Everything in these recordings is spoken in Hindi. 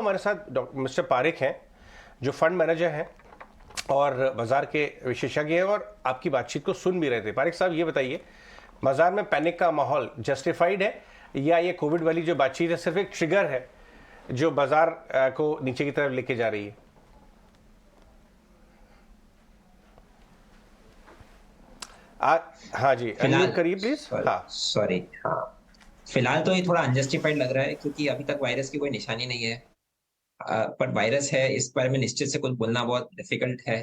हमारे साथ मिस्टर पारिक हैं, जो फंड मैनेजर हैं और बाजार के विशेषज्ञ हैं और आपकी बातचीत को सुन भी रहे थे। पारिक साहब, ये बताइए, बाजार में पैनिक का माहौल जस्टिफाइड है या ये कोविड वाली जो बातचीत है सिर्फ एक ट्रिगर है जो बाजार को नीचे की तरफ लेके जा रही है? हाँ जी, अनम्यूट फिलहाल करिए प्लीज। हाँ। सॉरी हाँ, फिलहाल तो ये थोड़ा अनजस्टिफाइड लग रहा है क्योंकि अभी तक वायरस की कोई निशानी नहीं है। पर वायरस है, इस बारे में निश्चित से कुछ बोलना बहुत डिफिकल्ट है।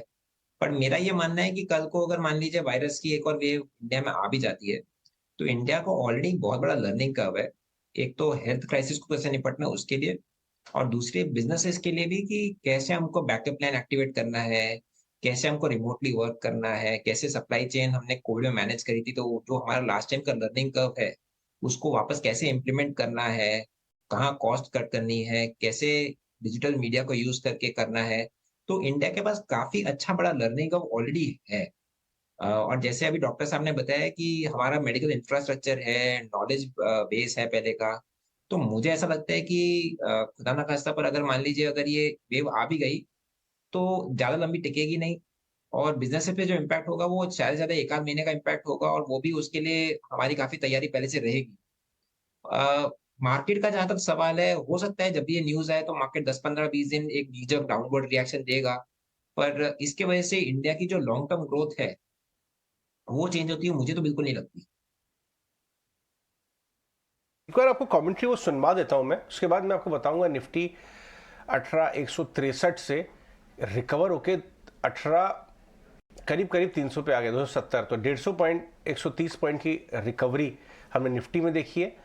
पर मेरा ये मानना है कि कल को अगर मान लीजिए वायरस की एक और वेव इंडिया में आ भी जाती है, तो इंडिया को ऑलरेडी बहुत बड़ा लर्निंग कर्व है। एक तो हेल्थ क्राइसिस को कैसे निपटना है उसके लिए, और दूसरे बिजनेसेस के लिए भी कि कैसे हमको बैकअप प्लान एक्टिवेट करना है, कैसे हमको रिमोटली वर्क करना है, कैसे सप्लाई चेन हमने कोविड में मैनेज करी थी, तो जो हमारा लास्ट टाइम का लर्निंग कर्व है, उसको वापस कैसे इम्प्लीमेंट करना है, कहाँ कॉस्ट कट करनी है, कैसे डिजिटल मीडिया को यूज़ करके करना है। तो इंडिया के पास काफ़ी अच्छा बड़ा लर्निंग कर्व ऑलरेडी है। और जैसे अभी डॉक्टर साहब ने बताया कि हमारा मेडिकल इंफ्रास्ट्रक्चर है, नॉलेज बेस है पहले का। तो मुझे ऐसा लगता है कि खुदा ना खास्ता पर अगर मान लीजिए अगर ये वेव आ भी गई, तो ज़्यादा लंबी टिकेगी नहीं, और बिज़नेस पे जो इम्पैक्ट होगा वो शायद ज़्यादा 1 आध महीने का इम्पैक्ट होगा, और वो भी उसके लिए हमारी काफ़ी तैयारी पहले से रहेगी। अ, मार्केट का जहाँ तक सवाल है, हो सकता है जब भी ये न्यूज़ आए तो मार्केट 10, 15, 20 दिन एक नीज़ डाउनवर्ड रिएक्शन देगा। पर इसकी वजह से इंडिया की जो लॉन्ग टर्म ग्रोथ है, वो चेंज होती है, मुझे तो बिल्कुल नहीं लगती। एक बार आपको कमेंट्री वो सुनवा देता हूं मैं, उसके बाद मैं आपको बताऊंगा निफ्टी 18,163 से रिकवर होके 18 करीब करीब 300 पे आ गया, 270। तो 150 पॉइंट, 130 पॉइंट की रिकवरी हमने निफ्टी में देखी है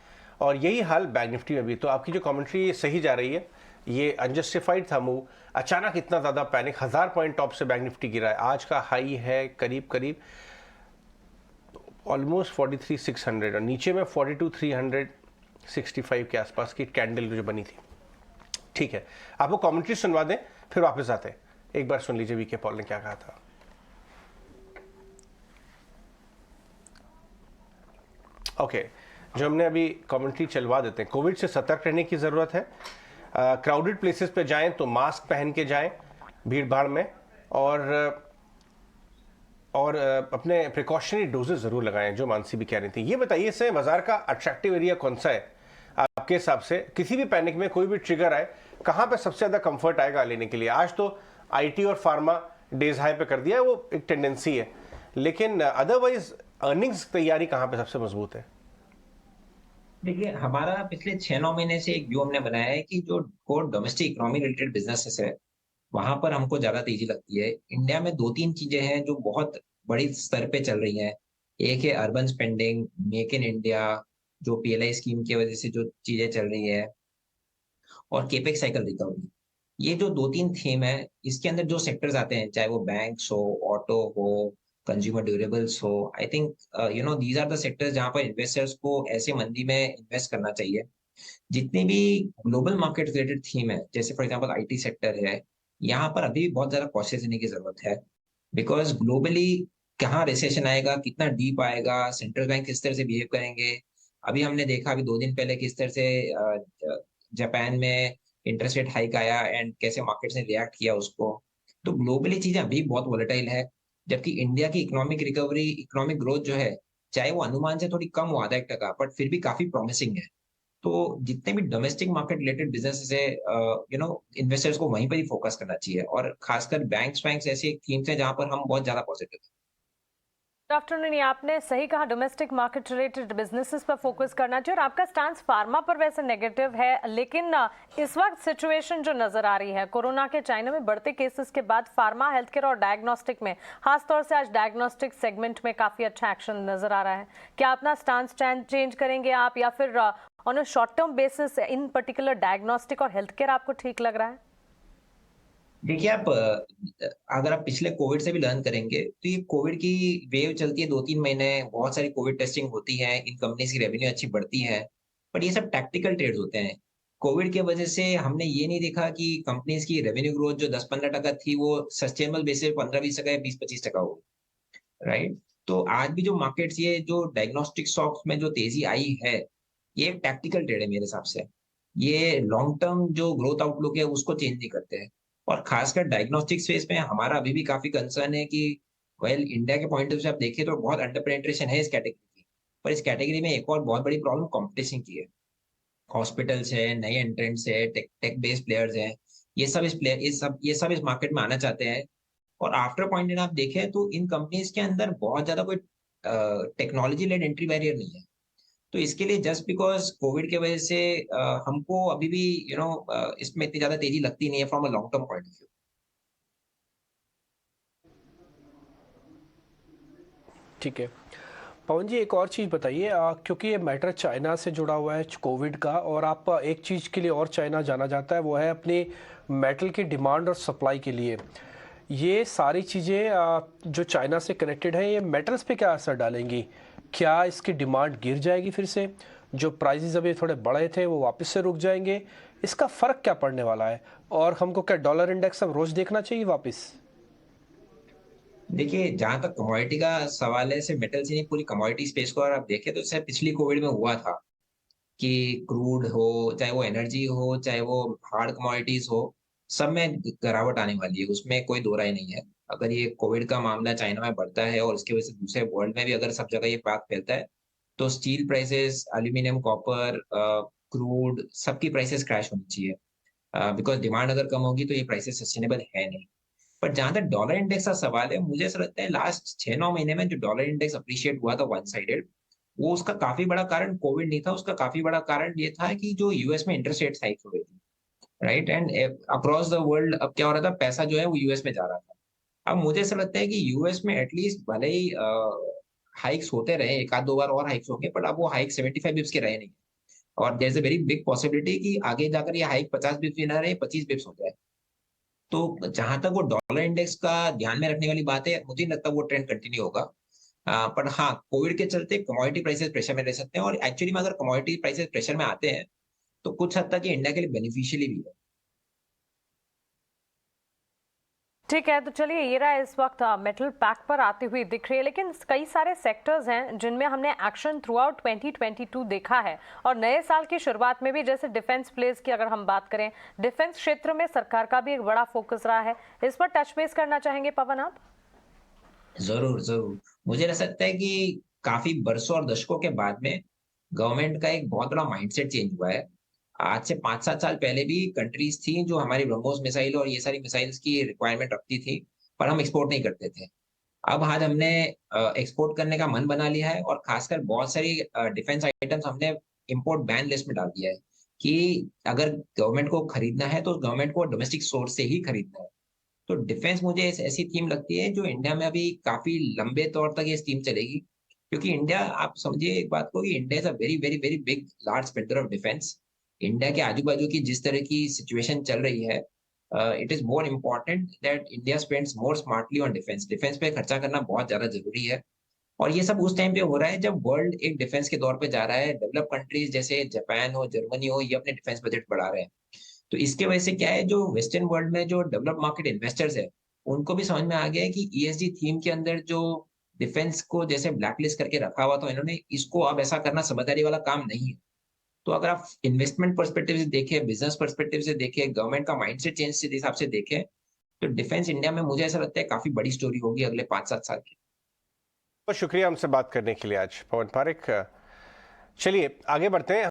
और यही हाल बैंक निफ्टी में भी। तो आपकी जो कमेंट्री ये सही जा रही है, ये अनजस्टिफाइड था मूव। अचानक इतना ज़्यादा पैनिक, 1000 पॉइंट टॉप से बैंक निफ्टी गिरा है। आज का हाई है करीब करीब ऑलमोस्ट 43,600 और नीचे में 42,365 के आसपास की कैंडल जो बनी थी। ठीक है, आपको कमेंट्री सुनवा दें फिर वापस आते हैं। एक बार सुन लीजिए वीके पॉल ने क्या कहा था। ओके, जो हमने अभी कमेंट्री चलवा देते हैं। कोविड से सतर्क रहने की ज़रूरत है। क्राउडेड प्लेसेस पे जाएं तो मास्क पहन के जाएं भीड़ भाड़ में, और अपने प्रिकॉशनरी डोजेस ज़रूर लगाएं, जो मानसी भी कह रही थी। ये बताइए, इससे बाजार का अट्रैक्टिव एरिया कौन सा है आपके हिसाब से? किसी भी पैनिक में कोई भी ट्रिगर आए, कहाँ पे सबसे ज़्यादा कंफर्ट आएगा लेने के लिए? आज तो आईटी और फार्मा डेज हाई पे कर दिया है, वो एक टेंडेंसी है, लेकिन अदरवाइज अर्निंग्स तैयारी कहाँ पे सबसे मजबूत है? देखिए, हमारा पिछले 6-9 महीने से एक व्यू हमने बनाया है कि जो core domestic economy related businesses है, वहाँ पर हमको ज़्यादा तेज़ी लगती है। इंडिया में 2-3 चीज़ें हैं जो बहुत बड़ी स्तर पे चल रही हैं। एक है urban spending, make in India, जो पीएलआई स्कीम की वज़ह से जो चीज़ें चल रही हैं, और केपेक्स साइकिल रिकवरी। ये जो 2-3 थीम है, इसके अंदर जो सेक्टर्स आते हैं, चाहे वो बैंक्स हो, ऑटो हो, कंज्यूमर ड्यूरेबल्स हो, I think these are the sectors जहाँ पर इन्वेस्टर्स को ऐसे मंदी में इन्वेस्ट करना चाहिए। जितनी भी ग्लोबल मार्केट रिलेटेड थीम है, जैसे फॉर एग्जांपल आईटी सेक्टर है, यहाँ पर अभी भी बहुत ज़्यादा कॉशियस रहने की ज़रूरत है। बिकॉज़ ग्लोबली कहाँ रिसेशन आएगा, कितना डीप आएगा, सेंट्रल बैंक किस तरह से बिहेव करेंगे। अभी हमने देखा अभी 2 दिन पहले किस तरह से जापान में इंटरेस्ट रेट हाइक आया एंड कैसे मार्केट्स ने रिएक्ट किया उसको। तो ग्लोबली चीज़ें अभी बहुत वोलेटाइल है, जबकि इंडिया की इकोनॉमिक रिकवरी, इकोनॉमिक ग्रोथ जो है, चाहे वो अनुमान से थोड़ी कम हो आधा 1% बट फिर भी काफ़ी प्रॉमिसिंग है। तो जितने भी डोमेस्टिक मार्केट रिलेटेड बिज़नेसेस है, इन्वेस्टर्स को वहीं पर ही फोकस करना चाहिए, और खासकर बैंक्स वैंक्स ऐसी एक थीम्स हैं जहाँ पर हम बहुत ज़्यादा पॉजिटिव हैं। Good afternoon. ये आपने सही कहा, डोमेस्टिक मार्केट रिलेटेड बिजनेसेस पर फोकस करना चाहिए, और आपका स्टांस फार्मा पर वैसे नेगेटिव है। लेकिन इस वक्त सिचुएशन जो नजर आ रही है कोरोना के चाइना में बढ़ते केसेस के बाद, फार्मा, हेल्थ केयर और डायग्नोस्टिक में, खासतौर से आज डायग्नोस्टिक सेगमेंट में काफी अच्छा एक्शन नजर आ रहा है। क्या अपना स्टांस चेंज करेंगे आप, या फिर on a short term basis in particular diagnostic और हेल्थ केयर आपको ठीक लग रहा है? देखिए, अगर आप पिछले कोविड से भी लर्न करेंगे, तो ये कोविड की वेव चलती है 2-3 महीने, बहुत सारी कोविड टेस्टिंग होती है, इन कंपनीज़ की रेवेन्यू अच्छी बढ़ती है, बट ये सब टैक्टिकल ट्रेड्स होते हैं। कोविड की वजह से हमने ये नहीं देखा कि कंपनीज़ की रेवेन्यू ग्रोथ जो 10-15% थी, वो सस्टेनेबल बेसिस पे 15-20% या 20-25% हो गई, राइट? तो आज भी जो मार्केट्स, ये जो डायग्नोस्टिक स्टॉक्स में जो तेज़ी आई है, ये एक टैक्टिकल ट्रेड है मेरे हिसाब से। ये लॉन्ग टर्म जो ग्रोथ आउटलुक है उसको चेंज नहीं करते हैं। और खासकर डायग्नोस्टिक स्पेस में हमारा अभी भी काफी कंसर्न है कि वेल इंडिया के पॉइंट ऑफ व्यू से आप देखें तो बहुत अंडर पेनिट्रेशन है इस कैटेगरी की। पर इस कैटेगरी में एक और बहुत बड़ी प्रॉब्लम कॉम्पिटिशन की है। हॉस्पिटल्स है, नए एंट्रेंट्स है, टेक बेस्ड प्लेयर्स हैं, ये सब इस मार्केट में आना चाहते हैं। और आफ्टर पॉइंट आप देखें तो इन कंपनीज के अंदर बहुत ज्यादा कोई टेक्नोलॉजी लेड एंट्री बैरियर नहीं है। तो इसके लिए जस्ट बिकॉज कोविड के वजह से हमको अभी भी इसमें इतनी ज्यादा तेजी लगती नहीं है from a long term point of view. ठीक है पवन जी, एक और चीज़ बताइए, क्योंकि ये मैटर चाइना से जुड़ा हुआ है कोविड का, और आप एक चीज़ के लिए और चाइना जाना जाता है, वो है अपनी मेटल की डिमांड और सप्लाई के लिए। ये सारी चीज़ें जो चाइना से कनेक्टेड है, ये मेटल्स पे क्या असर डालेंगी? क्या इसकी डिमांड गिर जाएगी फिर से? जो प्राइसेस अभी थोड़े बढ़े थे वो वापस से रुक जाएंगे? इसका फ़र्क क्या पड़ने वाला है? और हमको क्या डॉलर इंडेक्स अब रोज़ देखना चाहिए वापस? देखिए, जहां तक कमोडिटी का सवाल है, सिर्फ मेटल से नहीं पूरी कमोडिटी स्पेस को अगर आप देखें तो शायद पिछली कोविड में हुआ था कि क्रूड हो, चाहे वो एनर्जी हो, चाहे वो हार्ड कमोडिटीज हो, सब में गिरावट आने वाली है, उसमें कोई दो राय नहीं है। अगर ये कोविड का मामला चाइना में बढ़ता है और उसकी वजह से दूसरे वर्ल्ड में भी अगर सब जगह ये बात फैलता है, तो steel prices, aluminium, copper, crude, सबकी प्राइसेस क्रैश होनी चाहिए। बिकॉज डिमांड अगर कम होगी तो ये प्राइसेस सस्टेनेबल है नहीं। पर जहां तक डॉलर इंडेक्स का सवाल है, मुझे ऐसा लगता है लास्ट 6-9 महीने में जो डॉलर इंडेक्स अप्रिशिएट हुआ था वन साइडेड, वो उसका काफी बड़ा कारण कोविड नहीं था। उसका काफी बड़ा कारण ये था कि जो यूएस में इंटरेस्ट रेट हाइक हो रही थी, right, and across the world अब क्या हो रहा था, पैसा जो है वो यूएस में जा रहा था। अब मुझे ऐसा लगता है कि यूएस में एटलीस्ट भले ही हाइक्स होते रहे, एक आध दो बार और हाइक्स होंगे, बट अब वो हाइक 75 बिप्स के रहे नहीं। और there is a very big possibility कि आगे जाकर ये हाइक 50 बिप्स भी ना रहे, 25 बिप्स हो जाए। तो जहां तक वो डॉलर इंडेक्स का ध्यान में रखने वाली बात है, मुझे नहीं लगता वो ट्रेंड कंटिन्यू होगा। पर हाँ, कोविड के चलते कमोडिटी प्राइसेस प्रेशर में रह सकते हैं, और एक्चुअली में अगर कमोडिटी प्राइसेस प्रेशर में आते हैं तो कुछ हद तक ये इंडिया के लिए बेनिफिशियली भी है। ठीक है, तो चलिए ये रहा इस वक्त मेटल पैक पर आती हुई दिख रही है, लेकिन कई सारे सेक्टर्स हैं जिनमें हमने एक्शन थ्रू आउट 2022 देखा है, और नए साल की शुरुआत में भी, जैसे डिफेंस प्लेस की अगर हम बात करें, डिफेंस क्षेत्र में सरकार का भी एक बड़ा फोकस रहा है। इस पर टच बेस करना चाहेंगे पवन आप? जरूर जरूर। मुझे ऐसा लगता है कि काफी बरसों और दशकों के बाद में गवर्नमेंट का एक बहुत बड़ा माइंडसेट चेंज हुआ है। आज से 5-7 साल पहले भी कंट्रीज थी जो हमारी ब्रह्मोस मिसाइल और ये सारी मिसाइल्स की रिक्वायरमेंट रखती थी, पर हम एक्सपोर्ट नहीं करते थे। अब आज हमने एक्सपोर्ट करने का मन बना लिया है, और खासकर बहुत सारी डिफेंस आइटम्स हमने इंपोर्ट बैन लिस्ट में डाल दिया है कि अगर गवर्नमेंट को खरीदना है तो गवर्नमेंट को डोमेस्टिक सोर्स से ही खरीदना है। तो डिफेंस मुझे ऐसी थीम लगती है जो इंडिया में अभी काफी लंबे तौर तक ये थीम चलेगी, क्योंकि इंडिया, आप समझिए एक बात को, कि India is a very very very big large spender of defence. India के आजू बाजू की जिस तरह की सिचुएशन चल रही है, it is more important that India spends more smartly on defence. Defence पे खर्चा करना बहुत ज्यादा जरूरी है। और ये सब उस टाइम पे हो रहा है जब वर्ल्ड एक डिफेंस के दौर पे जा रहा है। डेवलप कंट्रीज जैसे जापान हो, जर्मनी हो, ये अपने डिफेंस बजट बढ़ा रहे हैं। तो इसके वजह से क्या है, जो वेस्टर्न वर्ल्ड में जो डेवलप मार्केट इन्वेस्टर्स है, उनको भी समझ में आ गया है कि ईएसजी थीम के अंदर जो डिफेंस को जैसे ब्लैकलिस्ट करके रखा हुआ था इन्होंने, इसको अब ऐसा करना समझदारी वाला काम नहीं है। तो अगर आप इन्वेस्टमेंट पर्सपेक्टिव से देखें, बिजनेस पर्सपेक्टिव से देखें, गवर्नमेंट का माइंडसेट चेंज के हिसाब से देखें, तो डिफेंस इंडिया में मुझे ऐसा लगता है काफी बड़ी स्टोरी होगी अगले 5-7 साल की। बहुत शुक्रिया हमसे बात करने के लिए आज पवन पारेख। चलिए आगे बढ़ते हैं।